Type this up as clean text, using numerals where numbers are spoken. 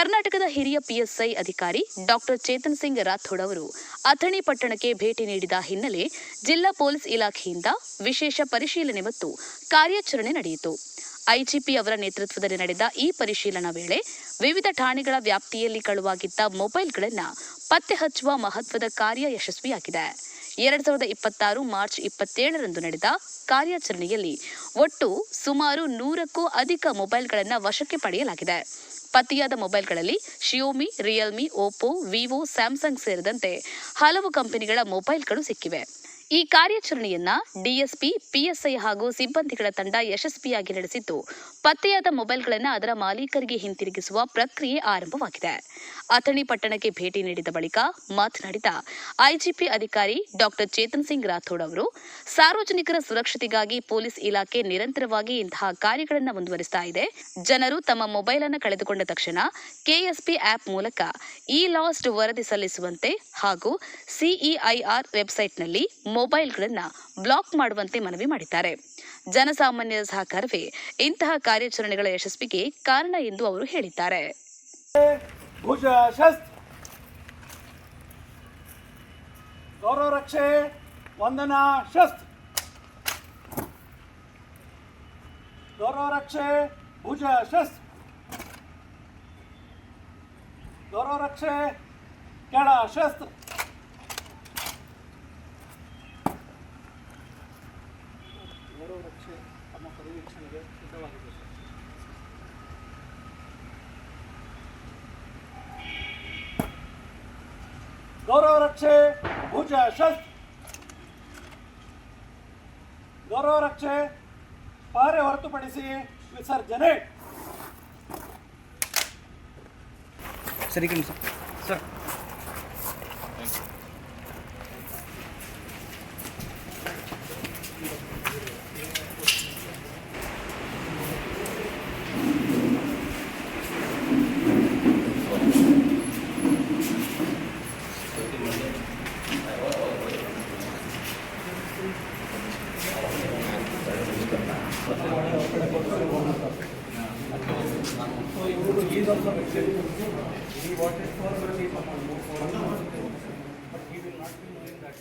ಕರ್ನಾಟಕದ ಹಿರಿಯ ಪಿಎಸ್ಐ ಅಧಿಕಾರಿ ಡಾಕ್ಟರ್ ಚೇತನ್ ಸಿಂಗ್ ರಾಥೋಡ್ ಅವರು ಅಥಣಿ ಪಟ್ಟಣಕ್ಕೆ ಭೇಟಿ ನೀಡಿದ ಹಿನ್ನೆಲೆ ಜಿಲ್ಲಾ ಪೊಲೀಸ್ ಇಲಾಖೆಯಿಂದ ವಿಶೇಷ ಪರಿಶೀಲನೆ ಮತ್ತು ಕಾರ್ಯಾಚರಣೆ ನಡೆಯಿತು. ಐಜಿಪಿ ಅವರ ನೇತೃತ್ವದಲ್ಲಿ ನಡೆದ ಈ ಪರಿಶೀಲನಾ ವೇಳೆ ವಿವಿಧ ಠಾಣೆಗಳ ವ್ಯಾಪ್ತಿಯಲ್ಲಿ ಕಳುವಾಗಿದ್ದ ಮೊಬೈಲ್ಗಳನ್ನು ಪತ್ತೆ ಹಚ್ಚುವ ಮಹತ್ವದ ಕಾರ್ಯ ಯಶಸ್ವಿಯಾಗಿದೆ. 2026 ಮಾರ್ಚ್ 27ರಂದು ನಡೆದ ಕಾರ್ಯಾಚರಣೆಯಲ್ಲಿ ಒಟ್ಟು ಸುಮಾರು 100ಕ್ಕೂ ಅಧಿಕ ಮೊಬೈಲ್ಗಳನ್ನು ವಶಕ್ಕೆ ಪಡೆಯಲಾಗಿದೆ. ಪತ್ತೆಯಾದ ಮೊಬೈಲ್ಗಳಲ್ಲಿ Xiaomi, realme, Oppo, Vivo, Samsung ಸೇರಿದಂತೆ ಹಲವು ಕಂಪನಿಗಳ ಮೊಬೈಲ್ಗಳು ಸಿಕ್ಕಿವೆ. ಈ ಕಾರ್ಯಾಚರಣೆಯನ್ನ ಡಿಎಸ್ಪಿ, ಪಿಎಸ್ಐ ಹಾಗೂ ಸಿಬ್ಬಂದಿಗಳ ತಂಡ ಯಶಸ್ವಿಯಾಗಿ ನಡೆಸಿದ್ದು, ಪತ್ತೆಯಾದ ಮೊಬೈಲ್ಗಳನ್ನು ಅದರ ಮಾಲೀಕರಿಗೆ ಹಿಂತಿರುಗಿಸುವ ಪ್ರಕ್ರಿಯೆ ಆರಂಭವಾಗಿದೆ. ಅಥಣಿ ಪಟ್ಟಣಕ್ಕೆ ಭೇಟಿ ನೀಡಿದ ಬಳಿಕ ಮಾತನಾಡಿದ ಐಜಿಪಿ ಅಧಿಕಾರಿ ಡಾಕ್ಟರ್ ಚೇತನ್ ಸಿಂಗ್ ರಾಥೋಡ್ ಅವರು, ಸಾರ್ವಜನಿಕರ ಸುರಕ್ಷತೆಗಾಗಿ ಪೊಲೀಸ್ ಇಲಾಖೆ ನಿರಂತರವಾಗಿ ಇಂತಹ ಕಾರ್ಯಗಳನ್ನು ಮುಂದುವರಿಸ್ತಾ ಇದೆ. ಜನರು ತಮ್ಮ ಮೊಬೈಲ್ ಅನ್ನು ಕಳೆದುಕೊಂಡ ತಕ್ಷಣ ಕೆಎಸ್ಪಿ ಆಪ್ ಮೂಲಕ ಇ ಲಾಸ್ಟ್ ವರದಿ ಸಲ್ಲಿಸುವಂತೆ ಹಾಗೂ ಸಿಇಐಆರ್ ವೆಬ್ಸೈಟ್ನಲ್ಲಿ ಮೊಬೈಲ್ಗಳನ್ನು ಬ್ಲಾಕ್ ಮಾಡುವಂತೆ ಮನವಿ ಮಾಡಿದ್ದಾರೆ. ಜನಸಾಮಾನ್ಯರ ಸಹಕಾರವೇ ಇಂತಹ ಕಾರ್ಯಾಚರಣೆಗಳ ಯಶಸ್ವಿಗೆ ಕಾರಣ ಎಂದು ಅವರು ಹೇಳಿದ್ದಾರೆ. ಭುಜ ಶಸ್ತ್ರ, ಗೌರವ ರಕ್ಷೆ, ವಂದನಾ ಶಸ್ತ್ರ, ಗೌರವ ರಕ್ಷೆ, ಭುಜ ಶಸ್ತ್ರ, ಗೌರವ ರಕ್ಷೆ, ಕೆಳ ಶಸ್ತ್ರ, ಗೌರವ ರಕ್ಷೆ ತಮ್ಮ ಪರಿವೀಕ್ಷಣೆಗೆ ಸಿದ್ಧವಾಗಿದೆ. ಗೌರವ ರಕ್ಷೆ, ಭುಜ ಶಸ್ತ್ರ, ಗೌರವ ರಕ್ಷೆ, ಪಾರೆ ಹೊರತುಪಡಿಸಿ ವಿಸರ್ಜನೆ. ಸರಿ sir. So you he is also vexed. He wanted for but he will not be knowing that.